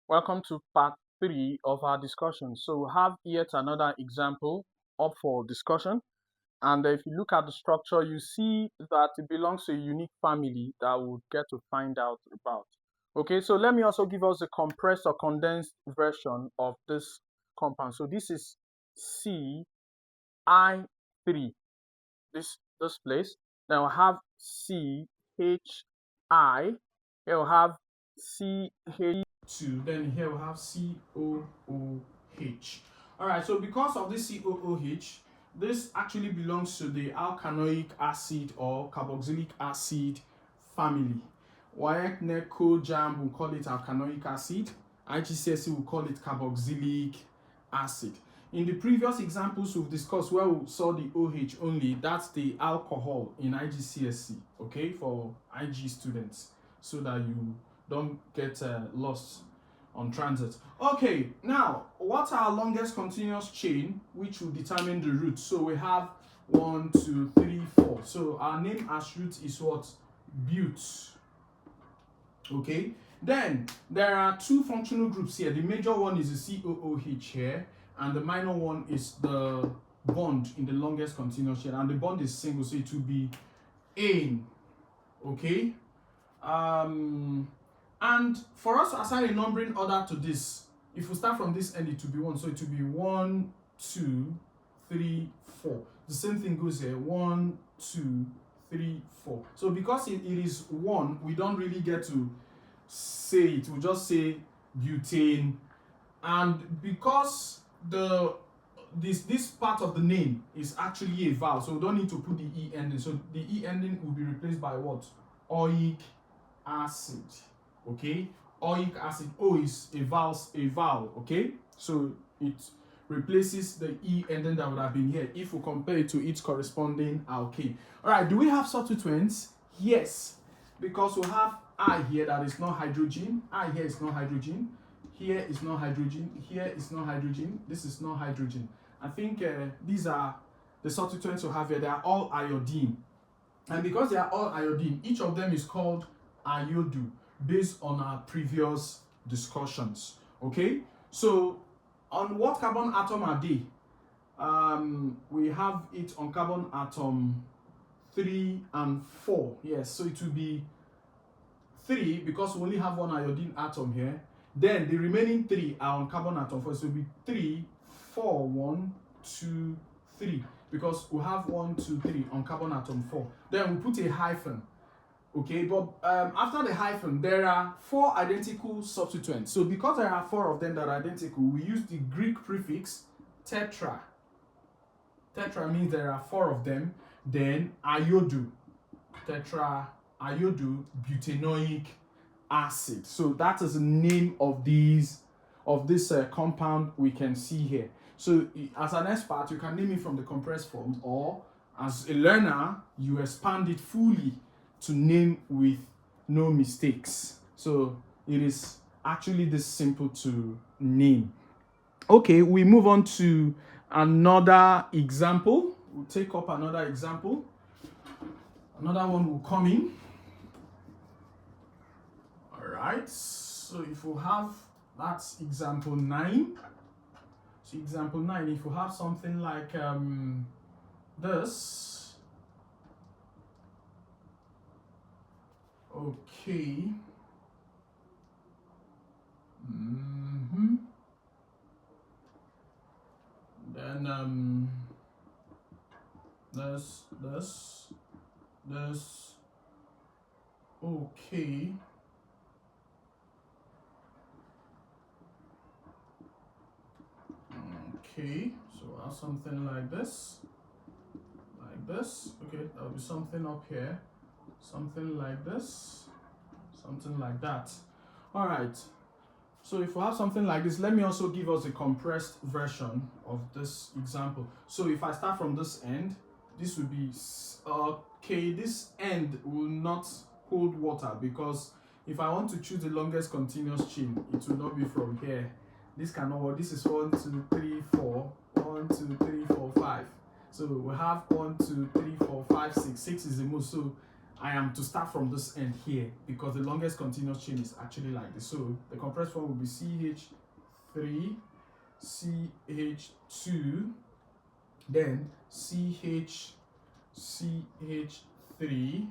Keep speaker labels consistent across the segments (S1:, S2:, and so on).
S1: Welcome to part 3 of our discussion. So we have yet another example up for discussion. And if you look at the structure, you see that it belongs to a unique family that we'll get to find out about. Okay, so let me also give us a compressed or condensed version of this compound. So this is CI3, this place. Then we'll have CHI. Here we'll have CH2. Then here we'll have COOH. All right, so because of this COOH, this actually belongs to the alkanoic acid or carboxylic acid family. WAEC, NECO, JAM will call it alkanoic acid. IGCSE will call it carboxylic acid. In the previous examples we've discussed where we saw the OH only, that's the alcohol in IGCSE, okay, for IG students, so that you don't get lost on transit. Okay, now, what's our longest continuous chain, which will determine the root? So we have 1, 2, 3, 4. So our name as root is what? Bute. Okay, then there are two functional groups here. The major one is the COOH here, and the minor one is the bond in the longest continuous chain, and the bond is single, so it will be ane. Okay, and for us to assign a numbering order to this, if we start from this end, it will be 1, so it will be 1, 2, 3, 4. The same thing goes here, 1, 2, 3, 4. So because it is 1, we don't really get to say it. We'll just say butane. And because this part of the name is actually a vowel, so we don't need to put the E ending. So the E ending will be replaced by what? Oic acid. Okay? Oic acid. O is a vowel, okay? So it replaces the E ending that would have been here if we compare it to its corresponding alkane. Alright, do we have substituents? Yes, because we have I here that is not hydrogen. I here is not hydrogen. Here is not hydrogen. Here is not hydrogen. This is not hydrogen. I think these are the substituents we have here. They are all iodine. And because they are all iodine, each of them is called iodo based on our previous discussions. Okay? So, on what carbon atom are they? We have it on carbon atom 3 and 4. Yes, so it will be 3 because we only have one iodine atom here. Then the remaining 3 are on carbon atom 4. So it will be 3, 4, 1, 2, 3. Because we have 1, 2, 3 on carbon atom 4. Then we put a hyphen. Okay, but after the hyphen, there are 4 identical substituents. So because there are 4 of them that are identical, we use the Greek prefix tetra. Tetra means there are 4 of them. Then iodo, tetra iodo butanoic acid. So that is the name of this compound we can see here. So as an expert, you can name it from the compressed form, or as a learner, you expand it fully to name with no mistakes. So it is actually this simple to name. Okay, we move on to another example. We'll take up another example. Another one will come in. Alright, so if we have, that's example 9. So example 9, if we have something like this. Okay. Then this. Okay. Okay, so I'll have something like this. Okay, there'll be something up here. Something like this. Something like that. Alright. So if we have something like this, let me also give us a compressed version of this example. So if I start from this end, this will be, okay, this end will not hold water because if I want to choose the longest continuous chain, it will not be from here. This cannot work. This is 1, 2, 3, 4. 1, 2, 3, 4, 5. So we have 1, 2, 3, 4, 5, 6. 6 is the most. So I am to start from this end here because the longest continuous chain is actually like this. So the compressed form will be CH3, CH2, then CH3,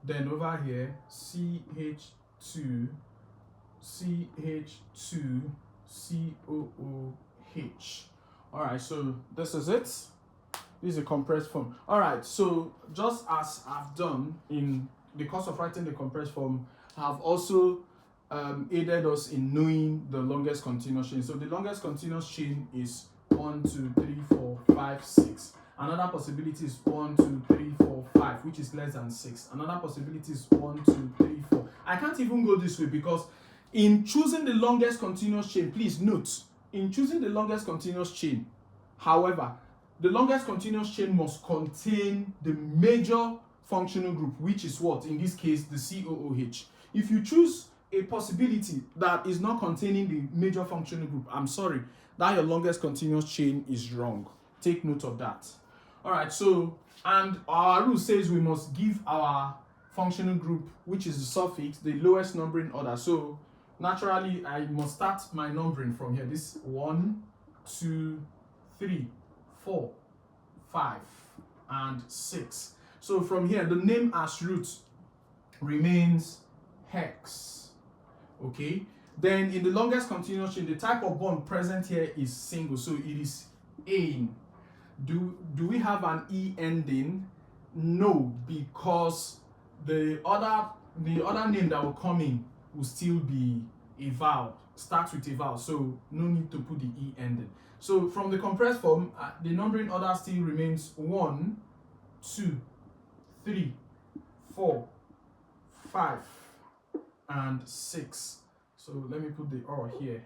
S1: then over here CH2, CH2, COOH. All right, so this is it. This is a compressed form. All right, so just as I've done in the course of writing the compressed form, I've also aided us in knowing the longest continuous chain. So the longest continuous chain is 1, 2, 3, 4, 5, 6. Another possibility is 1, 2, 3, 4, 5, which is less than 6. Another possibility is 1, 2, 3, 4. I can't even go this way because in choosing the longest continuous chain, please note, in choosing the longest continuous chain, however, the longest continuous chain must contain the major functional group, which is what? In this case, the COOH. If you choose a possibility that is not containing the major functional group, I'm sorry, that your longest continuous chain is wrong. Take note of that. All right, so, and our rule says we must give our functional group, which is the suffix, the lowest numbering order. So, naturally, I must start my numbering from here. This 1, 2, 3, 4, 5, and 6. So from here, the name as root remains hex. Okay. Then in the longest continuous chain, the type of bond present here is single. So it is ane. Do we have an e ending? No, because the other name that will come in will still be a vowel. Starts with a vowel. So no need to put the e ending. So from the compressed form, the numbering order still remains 1, 2, 3, 4, 5, and 6. So let me put the or here.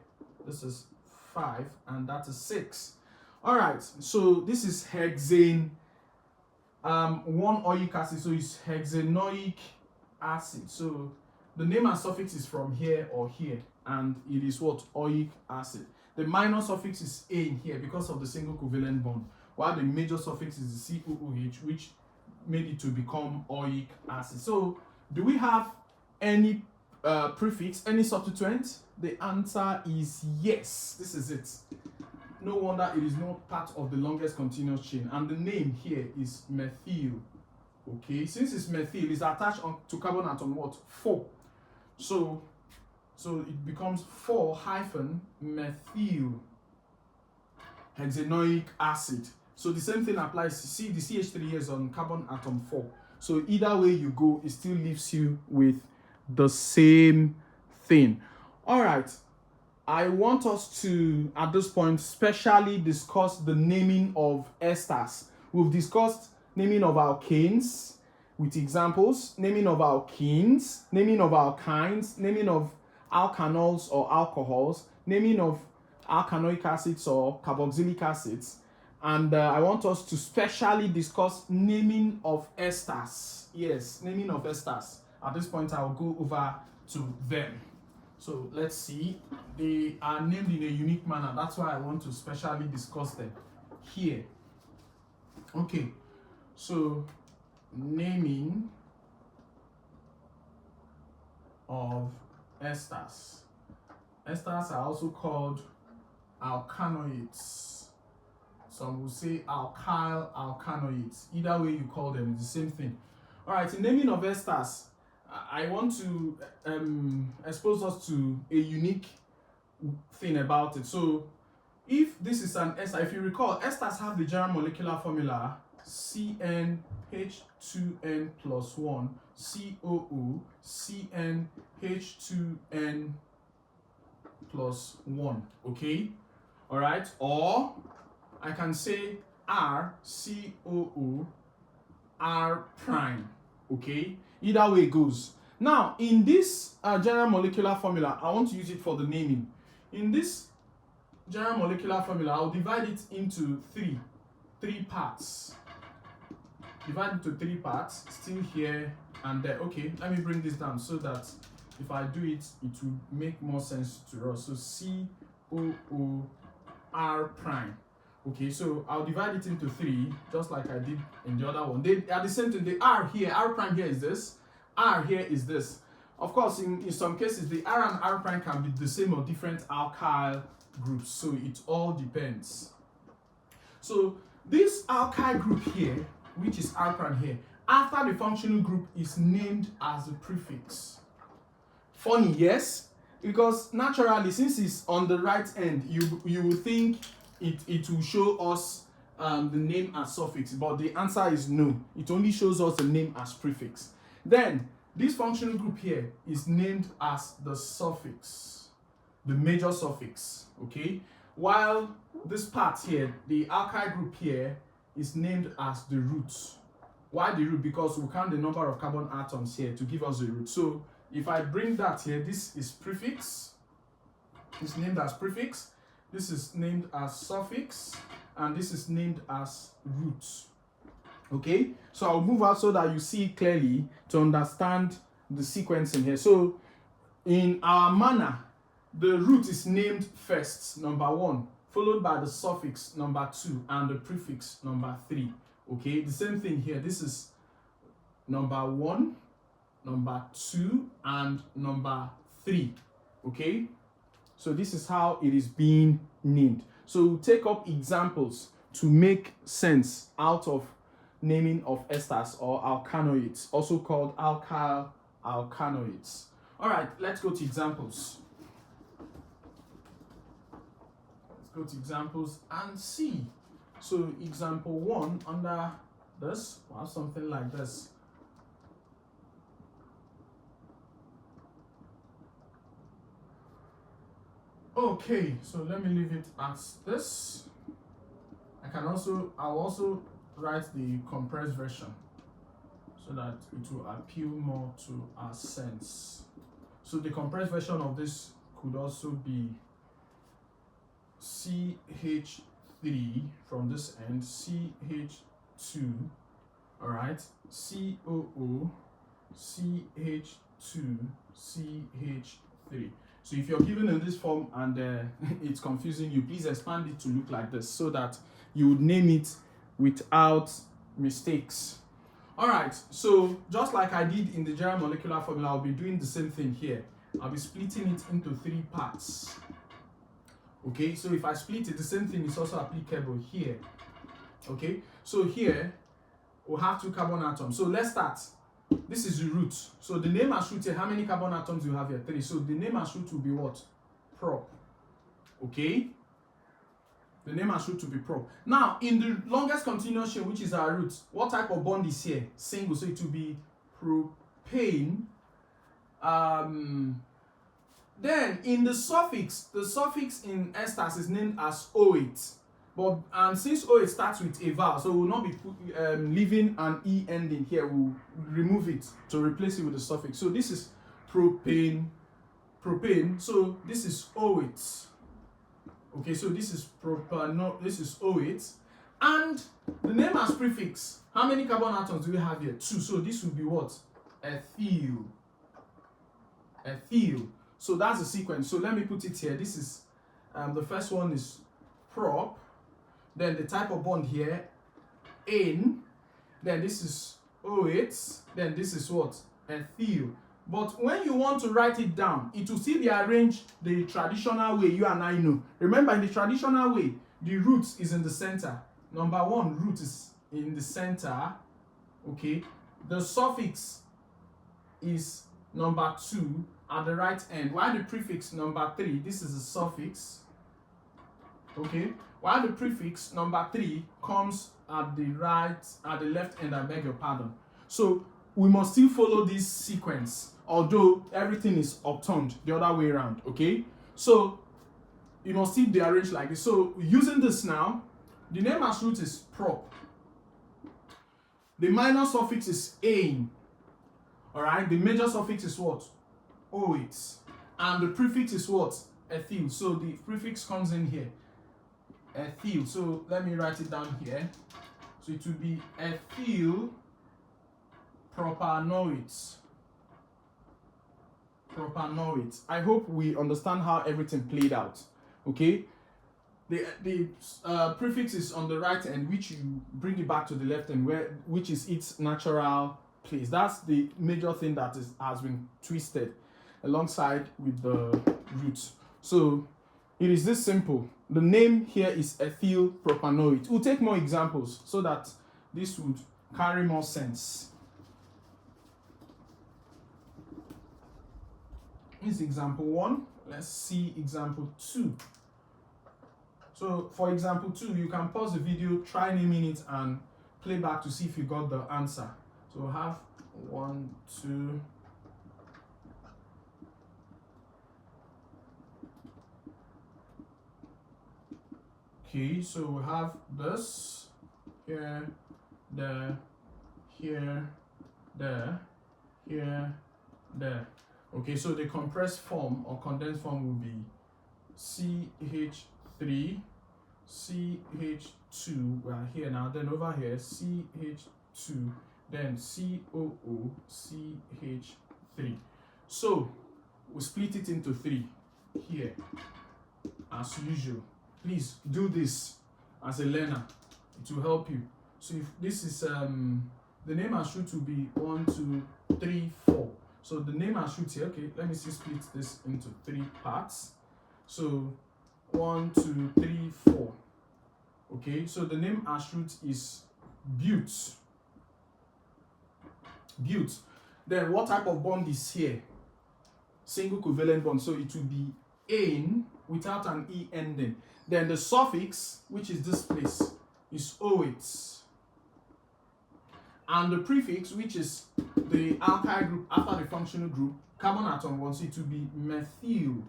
S1: This is 5, and that is 6. All right. So this is hexane, 1 oic acid. So it's hexanoic acid. So the name and suffix is from here or here, and it is what? Oic acid. The minor suffix is ane here because of the single covalent bond, while the major suffix is the COOH, which made it to become oic acid. So, do we have any prefix, any substituent? The answer is yes. This is it. No wonder it is not part of the longest continuous chain. And the name here is methyl. Okay, since it's methyl, it's attached to carbon atom what? 4. So it becomes 4-methyl hexanoic acid. So the same thing applies. See, the CH3 here is on carbon atom 4. So either way you go, it still leaves you with the same thing. All right. I want us to, at this point, specially discuss the naming of esters. We've discussed naming of alkanes with examples, naming of alkenes, naming of alkynes, naming of alkanols or alcohols, naming of alkanoic acids or carboxylic acids, and I want us to specially discuss naming of esters. Yes, naming of esters. At this point, I'll go over to them. So let's see. They are named in a unique manner. That's why I want to specially discuss them here. Okay, so naming of esters. Esters are also called alkanoids. Some will say alkyl alkanoids. Either way you call them, it's the same thing. All right, in naming of esters, I want to expose us to a unique thing about it. So, if this is an ester, if you recall, esters have the general molecular formula CnH2n plus 1 COO CnH2n plus 1. Okay, all right, or I can say RCOO R prime. Okay, either way it goes. Now, in this general molecular formula, I want to use it for the naming. In this general molecular formula, I'll divide it into three parts. Divide into 3 parts, still here and there. Okay, let me bring this down so that if I do it, it will make more sense to us. So COO R prime. Okay, so I'll divide it into 3, just like I did in the other one. They are the same thing. The R here, R prime here is this, R here is this. Of course, in some cases, the R and R prime can be the same or different alkyl groups, so it all depends. So this alkyl group here, which is R prime here, after the functional group is named as a prefix. Funny, yes? Because naturally, since it's on the right end, you will think it will show us the name as suffix, but the answer is no. It only shows us the name as prefix. Then this functional group here is named as the suffix, the major suffix, okay? While this part here, the alkyl group here, is named as the root. Why the root? Because we count the number of carbon atoms here to give us the root. So if I bring that here, this is prefix, it's named as prefix, this is named as suffix, and this is named as root. Okay, so I'll move out so that you see clearly to understand the sequencing here. So in our manner, the root is named first, number 1, followed by the suffix number 2 and the prefix number 3. Okay, the same thing here. This is number 1, number 2, and number 3. Okay, so this is how it is being named. So we'll take up examples to make sense out of naming of esters or alkanoids, also called alkyl alkanoids. All right, let's go to examples. Let's go to examples and see. So example 1 under this, we'll have something like this. Okay, so let me leave it as this. I'll also write the compressed version so that it will appeal more to our sense. So the compressed version of this could also be CH3 from this end, CH2, all right, COO, CH2, CH3. So if you're given in this form and it's confusing you, please expand it to look like this so that you would name it without mistakes. All right, so just like I did in the general molecular formula, I'll be doing the same thing here. I'll be splitting it into 3 parts. Okay, so if I split it, the same thing is also applicable here. Okay, so here we'll have 2 carbon atoms. So let's start. This is the root. So the name as root here, how many carbon atoms do you have here? 3. So the name as root will be what? Prop. Okay? The name as root will be prop. Now, in the longest continuous chain, which is our root, what type of bond is here? Single. So it will be propane. Then in the suffix in esters is named as OH. But since OH starts with a vowel, so we will not be leaving an E ending here. We'll remove it to replace it with the suffix. So this is propane. So this is OH. Okay, so this is this is OH. And the name as prefix, how many carbon atoms do we have here? 2. So this will be what? Ethyl. So that's the sequence. So let me put it here. This is the first one is prop. Then the type of bond here, N. Then this is OH. Then this is what? Ethyl. But when you want to write it down, it will still be arranged the traditional way you and I know. Remember, in the traditional way, the root is in the center. Number 1, root is in the center. Okay. The suffix is number 2 at the right end. While the prefix number 3, this is the suffix. Okay. While the prefix number 3 comes at the left end, I beg your pardon. So we must still follow this sequence, although everything is upturned the other way around. Okay, so it must still be arranged like this. So using this now, the name as root is prop. The minor suffix is ane. All right, the major suffix is what? OH, and the prefix is what? Ethyl. So the prefix comes in here. Ethyl. So let me write it down here. So it will be ethyl propanoids. I hope we understand how everything played out. Okay. the prefix is on the right end, which you bring it back to the left end, which is its natural place. That's the major thing that has been twisted alongside with the root. So it is this simple. The name here is ethyl propanoate. We'll take more examples so that this would carry more sense. This is example 1. Let's see example 2. So for example 2, you can pause the video, try naming it, and play back to see if you got the answer. So we'll have 1, 2. Okay, so we have this here, there, here, there, here, there. Okay, so the compressed form or condensed form will be CH3, CH2, we are here now, then over here CH2, then COO, CH3. So we split it into 3 here as usual. Please do this as a learner, it will help you. So if this is the name and shoot will be 1, 2, 3, 4. So the name and shoot here, okay, let me see, split this into 3 parts. So 1, 2, 3, 4. Okay, so the name and shoot is bute. Bute. Then what type of bond is here? Single covalent bond. So it will be ane without an e ending. Then the suffix, which is this place, is OH. And the prefix, which is the alkyl group after the functional group, carbon atom 1, so it will be methyl.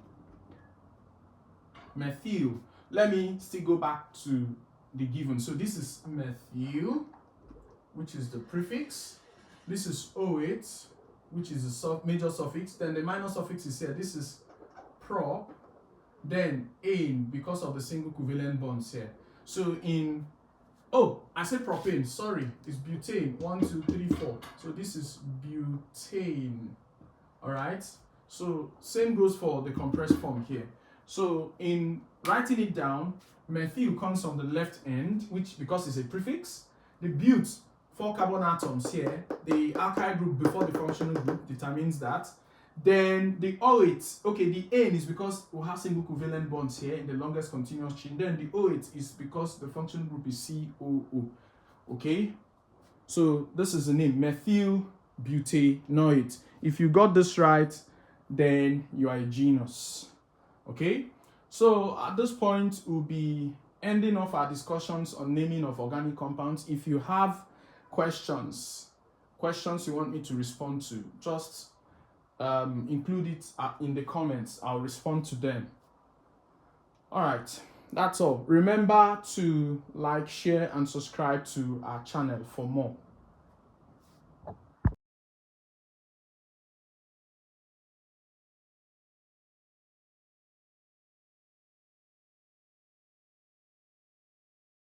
S1: Methyl. Let me still go back to the given. So this is methyl, which is the prefix. This is OH, which is the major suffix. Then the minor suffix is here. This is prop. Then ane, because of the single covalent bonds here. So in, I said propane, sorry, it's butane. 1, 2, 3, 4. So this is butane. Alright? So same goes for the compressed form here. So in writing it down, methyl comes on the left end, which because it's a prefix. The bute, 4 carbon atoms here. The alkyl group before the functional group determines that. Then the OH, okay, the ane is because we have single covalent bonds here in the longest continuous chain. Then the OH is because the functional group is COO. Okay, so this is the name, methyl butanoate. If you got this right, then you are a genius. Okay, so at this point we'll be ending off our discussions on naming of organic compounds. If you have questions you want me to respond to, just include it in the comments. I'll respond to them. All right, that's all. Remember to like, share, and subscribe to our channel for more.